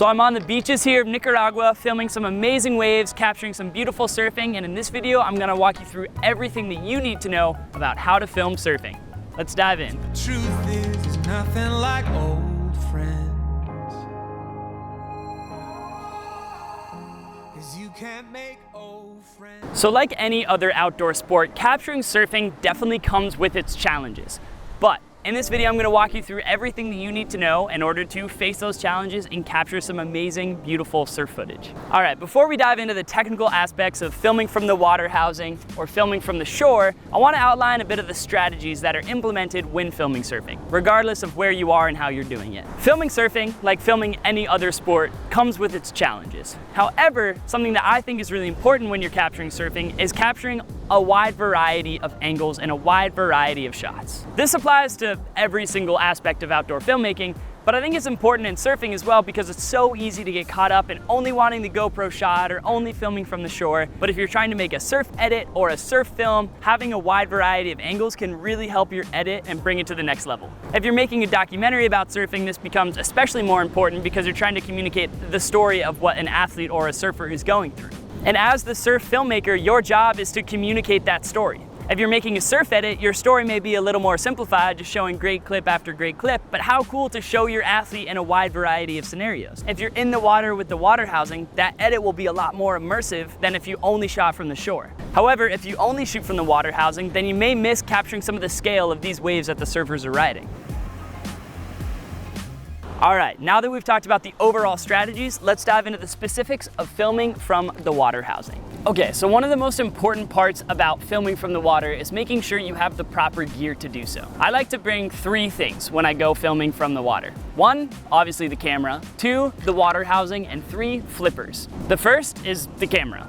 So I'm on the beaches here of Nicaragua, filming some amazing waves, capturing some beautiful surfing, and in this video, I'm gonna walk you through everything that you need to know about how to film surfing. Let's dive in. The truth is, there's nothing like old friends. 'Cause you can't make old friends. So like any other outdoor sport, capturing surfing definitely comes with its challenges. But in this video, I'm gonna walk you through everything that you need to know in order to face those challenges and capture some amazing, beautiful surf footage. All right, before we dive into the technical aspects of filming from the water housing or filming from the shore, I wanna outline a bit of the strategies that are implemented when filming surfing, regardless of where you are and how you're doing it. Filming surfing, like filming any other sport, comes with its challenges. However, something that I think is really important when you're capturing surfing is capturing a wide variety of angles and a wide variety of shots. This applies to every single aspect of outdoor filmmaking, but I think it's important in surfing as well because it's so easy to get caught up in only wanting the GoPro shot or only filming from the shore. But if you're trying to make a surf edit or a surf film, having a wide variety of angles can really help your edit and bring it to the next level. If you're making a documentary about surfing, this becomes especially more important because you're trying to communicate the story of what an athlete or a surfer is going through. And as the surf filmmaker, your job is to communicate that story. If you're making a surf edit, your story may be a little more simplified, just showing great clip after great clip, but how cool to show your athlete in a wide variety of scenarios. If you're in the water with the water housing, that edit will be a lot more immersive than if you only shot from the shore. However, if you only shoot from the water housing, then you may miss capturing some of the scale of these waves that the surfers are riding. All right, now that we've talked about the overall strategies, let's dive into the specifics of filming from the water housing. Okay, so one of the most important parts about filming from the water is making sure you have the proper gear to do so. I like to bring 3 things when I go filming from the water. 1, obviously the camera, 2, the water housing, and 3, flippers. The first is the camera.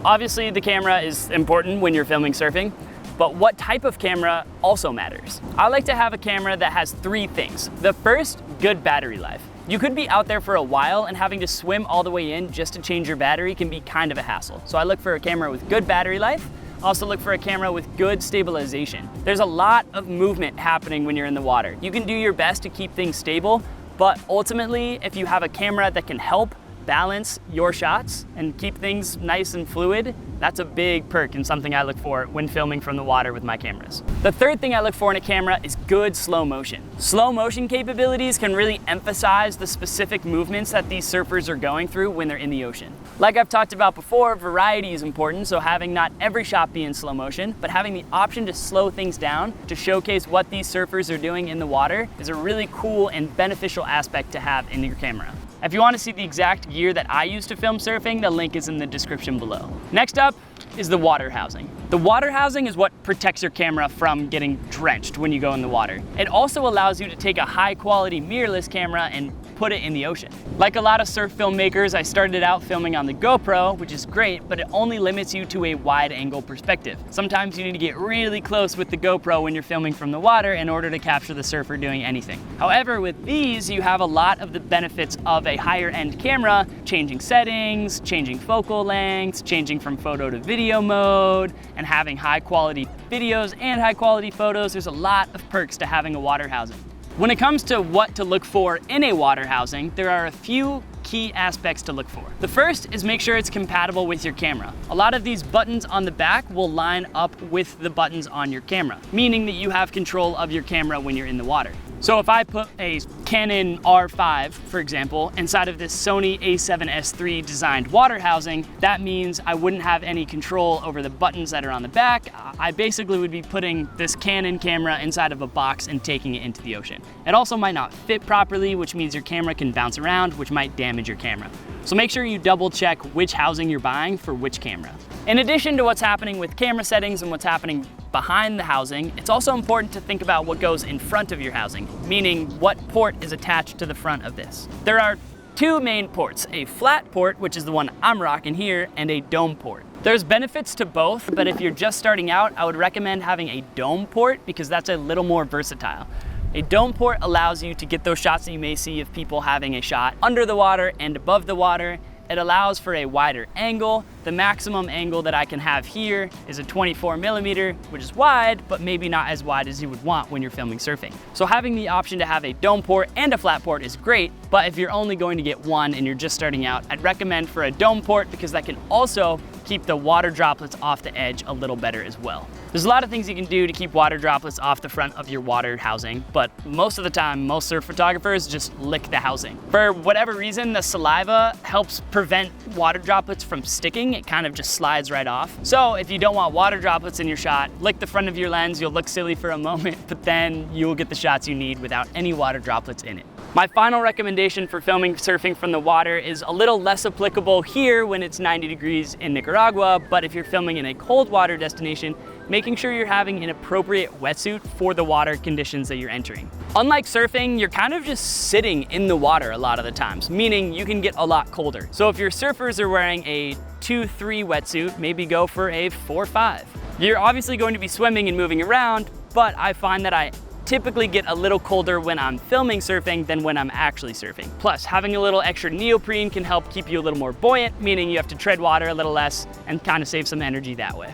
Obviously the camera is important when you're filming surfing, but what type of camera also matters. I like to have a camera that has 3 things. The first, good battery life. You could be out there for a while and having to swim all the way in just to change your battery can be kind of a hassle. So I look for a camera with good battery life. Also look for a camera with good stabilization. There's a lot of movement happening when you're in the water. You can do your best to keep things stable, but ultimately, if you have a camera that can help balance your shots and keep things nice and fluid, that's a big perk and something I look for when filming from the water with my cameras. The third thing I look for in a camera is good slow motion. Slow motion capabilities can really emphasize the specific movements that these surfers are going through when they're in the ocean. Like I've talked about before, variety is important, so having not every shot be in slow motion, but having the option to slow things down to showcase what these surfers are doing in the water is a really cool and beneficial aspect to have in your camera. If you want to see the exact gear that I use to film surfing, the link is in the description below. Next up is the water housing. The water housing is what protects your camera from getting drenched when you go in the water. It also allows you to take a high quality mirrorless camera and put it in the ocean. Like a lot of surf filmmakers, I started out filming on the GoPro, which is great, but it only limits you to a wide angle perspective. Sometimes you need to get really close with the GoPro when you're filming from the water in order to capture the surfer doing anything. However, with these, you have a lot of the benefits of a higher end camera, changing settings, changing focal lengths, changing from photo to video mode, and having high quality videos and high quality photos. There's a lot of perks to having a water housing. When it comes to what to look for in a water housing, there are a few key aspects to look for. The first is make sure it's compatible with your camera. A lot of these buttons on the back will line up with the buttons on your camera, meaning that you have control of your camera when you're in the water. So if I put a Canon R5, for example, inside of this Sony a7S III designed water housing, that means I wouldn't have any control over the buttons that are on the back. I basically would be putting this Canon camera inside of a box and taking it into the ocean. It also might not fit properly, which means your camera can bounce around, which might damage your camera. So make sure you double check which housing you're buying for which camera. In addition to what's happening with camera settings and what's happening behind the housing, it's also important to think about what goes in front of your housing, meaning what port is attached to the front of this. There are 2 main ports, a flat port, which is the one I'm rocking here, and a dome port. There's benefits to both, but if you're just starting out, I would recommend having a dome port because that's a little more versatile. A dome port allows you to get those shots that you may see of people having a shot under the water and above the water, It allows for a wider angle. The maximum angle that I can have here is a 24 millimeter, which is wide, but maybe not as wide as you would want when you're filming surfing. So having the option to have a dome port and a flat port is great, but if you're only going to get one and you're just starting out, I'd recommend for a dome port because that can also keep the water droplets off the edge a little better as well. There's a lot of things you can do to keep water droplets off the front of your water housing, but most of the time, most surf photographers just lick the housing. For whatever reason, the saliva helps prevent water droplets from sticking. It kind of just slides right off. So if you don't want water droplets in your shot, lick the front of your lens. You'll look silly for a moment, but then you'll get the shots you need without any water droplets in it. My final recommendation for filming surfing from the water is a little less applicable here when it's 90 degrees in Nicaragua, but if you're filming in a cold water destination, making sure you're having an appropriate wetsuit for the water conditions that you're entering. Unlike surfing, you're kind of just sitting in the water a lot of the times, meaning you can get a lot colder. So if your surfers are wearing a 2-3 wetsuit, maybe go for a 4-5. You're obviously going to be swimming and moving around, but I find that I typically get a little colder when I'm filming surfing than when I'm actually surfing. Plus, having a little extra neoprene can help keep you a little more buoyant, meaning you have to tread water a little less and kind of save some energy that way.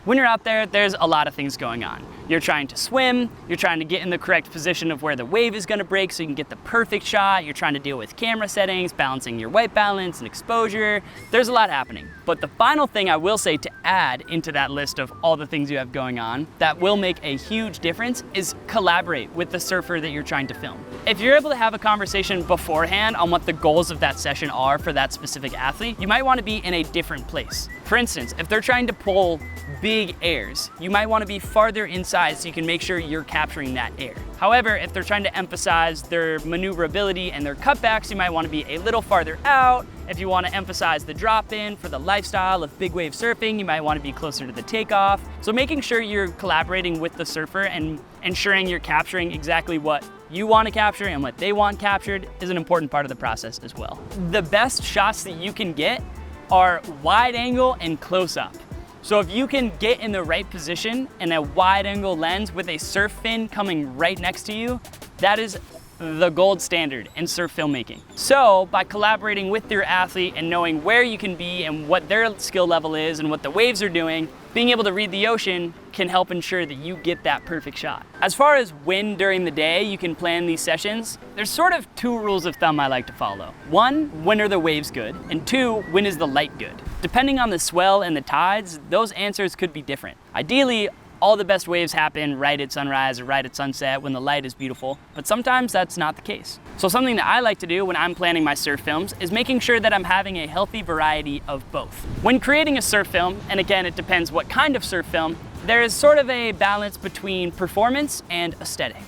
When you're out there, there's a lot of things going on. You're trying to swim, you're trying to get in the correct position of where the wave is gonna break so you can get the perfect shot, you're trying to deal with camera settings, balancing your white balance and exposure. There's a lot happening. But the final thing I will say to add into that list of all the things you have going on that will make a huge difference is collaborate with the surfer that you're trying to film. If you're able to have a conversation beforehand on what the goals of that session are for that specific athlete, you might want to be in a different place. For instance, if they're trying to pull big airs, you might want to be farther inside so you can make sure you're capturing that air. However, if they're trying to emphasize their maneuverability and their cutbacks, you might want to be a little farther out. If you want to emphasize the drop-in for the lifestyle of big wave surfing, you might want to be closer to the takeoff. So making sure you're collaborating with the surfer and ensuring you're capturing exactly what you want to capture and what they want captured is an important part of the process as well. The best shots that you can get are wide angle and close up. So if you can get in the right position in a wide angle lens with a surf fin coming right next to you, that is the gold standard in surf filmmaking. So by collaborating with your athlete and knowing where you can be and what their skill level is and what the waves are doing, being able to read the ocean can help ensure that you get that perfect shot. As far as when during the day you can plan these sessions, there's sort of two rules of thumb I like to follow. One, when are the waves good? And two, when is the light good? Depending on the swell and the tides, those answers could be different. Ideally, all the best waves happen right at sunrise or right at sunset when the light is beautiful, but sometimes that's not the case. So something that I like to do when I'm planning my surf films is making sure that I'm having a healthy variety of both. When creating a surf film, and again, it depends what kind of surf film, there is sort of a balance between performance and aesthetic.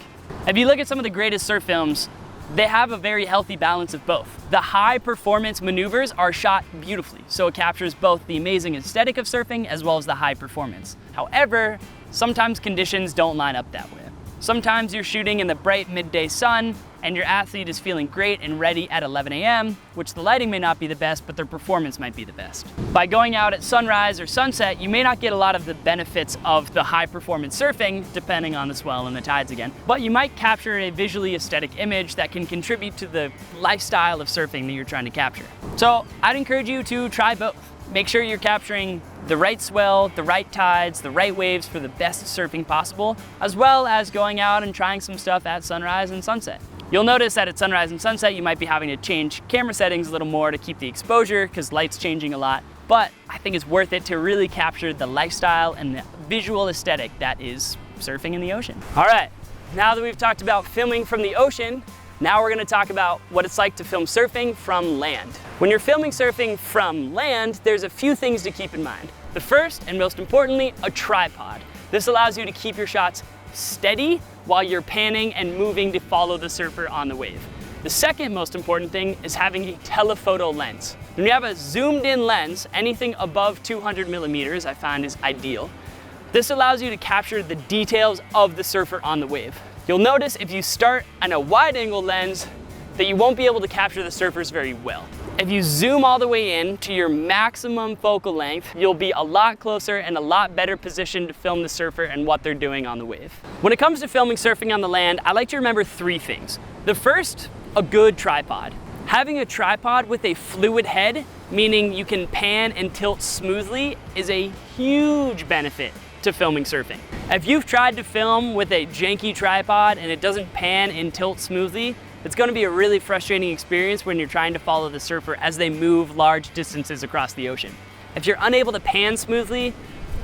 If you look at some of the greatest surf films, they have a very healthy balance of both. The high performance maneuvers are shot beautifully, so it captures both the amazing aesthetic of surfing as well as the high performance. However, sometimes conditions don't line up that way. Sometimes you're shooting in the bright midday sun and your athlete is feeling great and ready at 11 a.m., which the lighting may not be the best, but their performance might be the best. By going out at sunrise or sunset, you may not get a lot of the benefits of the high performance surfing, depending on the swell and the tides again, but you might capture a visually aesthetic image that can contribute to the lifestyle of surfing that you're trying to capture. So I'd encourage you to try both. Make sure you're capturing the right swell, the right tides, the right waves for the best surfing possible, as well as going out and trying some stuff at sunrise and sunset. You'll notice that at sunrise and sunset, you might be having to change camera settings a little more to keep the exposure because light's changing a lot, but I think it's worth it to really capture the lifestyle and the visual aesthetic that is surfing in the ocean. All right, now that we've talked about filming from the ocean, now we're gonna talk about what it's like to film surfing from land. When you're filming surfing from land, there's a few things to keep in mind. The first, and most importantly, a tripod. This allows you to keep your shots steady while you're panning and moving to follow the surfer on the wave. The second most important thing is having a telephoto lens. When you have a zoomed in lens, anything above 200 millimeters I find is ideal. This allows you to capture the details of the surfer on the wave. You'll notice if you start on a wide angle lens that you won't be able to capture the surfers very well. If you zoom all the way in to your maximum focal length, you'll be a lot closer and a lot better positioned to film the surfer and what they're doing on the wave. When it comes to filming surfing on the land, I like to remember three things. The first A good tripod. Having a tripod with a fluid head, meaning you can pan and tilt smoothly, is a huge benefit to filming surfing. If you've tried to film with a janky tripod and it doesn't pan and tilt smoothly, it's going to be a really frustrating experience when you're trying to follow the surfer as they move large distances across the ocean. If you're unable to pan smoothly,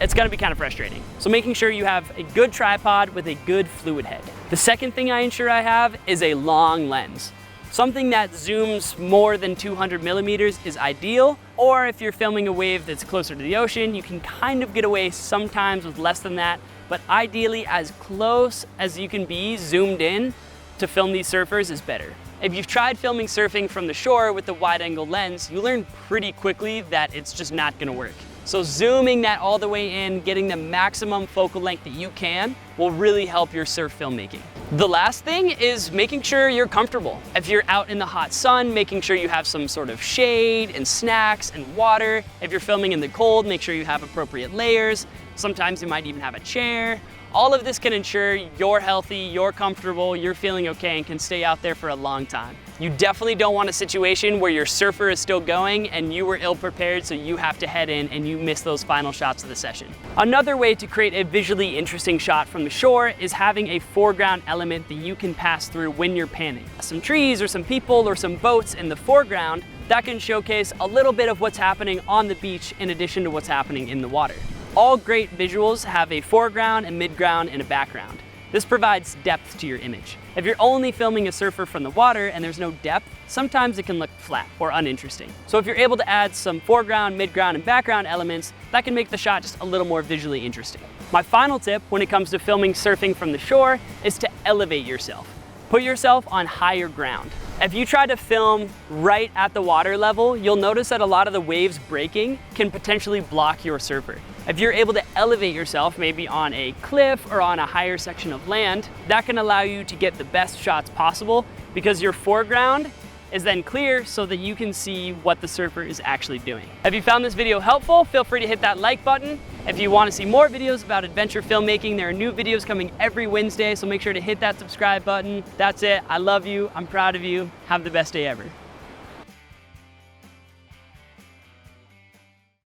it's going to be kind of frustrating. So making sure you have a good tripod with a good fluid head. The second thing I ensure I have is a long lens. Something that zooms more than 200 millimeters is ideal, or if you're filming a wave that's closer to the ocean, you can kind of get away sometimes with less than that, but ideally as close as you can be zoomed in to film these surfers is better. If you've tried filming surfing from the shore with the wide angle lens, you learn pretty quickly that it's just not gonna work. So zooming that all the way in, getting the maximum focal length that you can, will really help your surf filmmaking. The last thing is making sure you're comfortable. If you're out in the hot sun, making sure you have some sort of shade and snacks and water. If you're filming in the cold, make sure you have appropriate layers. Sometimes you might even have a chair. All of this can ensure you're healthy, you're comfortable, you're feeling okay, and can stay out there for a long time. You definitely don't want a situation where your surfer is still going and you were ill prepared, so you have to head in and you miss those final shots of the session. Another way to create a visually interesting shot from the shore is having a foreground element that you can pass through when you're panning. Some trees or some people or some boats in the foreground that can showcase a little bit of what's happening on the beach in addition to what's happening in the water. All great visuals have a foreground, a midground, and a background. This provides depth to your image. If you're only filming a surfer from the water and there's no depth, sometimes it can look flat or uninteresting. So if you're able to add some foreground, midground, and background elements, that can make the shot just a little more visually interesting. My final tip when it comes to filming surfing from the shore is to elevate yourself. Put yourself on higher ground. If you try to film right at the water level, you'll notice that a lot of the waves breaking can potentially block your surfer. If you're able to elevate yourself, maybe on a cliff or on a higher section of land, that can allow you to get the best shots possible because your foreground is then clear so that you can see what the surfer is actually doing. If you found this video helpful, feel free to hit that like button. If you want to see more videos about adventure filmmaking, there are new videos coming every Wednesday, so make sure to hit that subscribe button. That's it. I love you. I'm proud of you. Have the best day ever.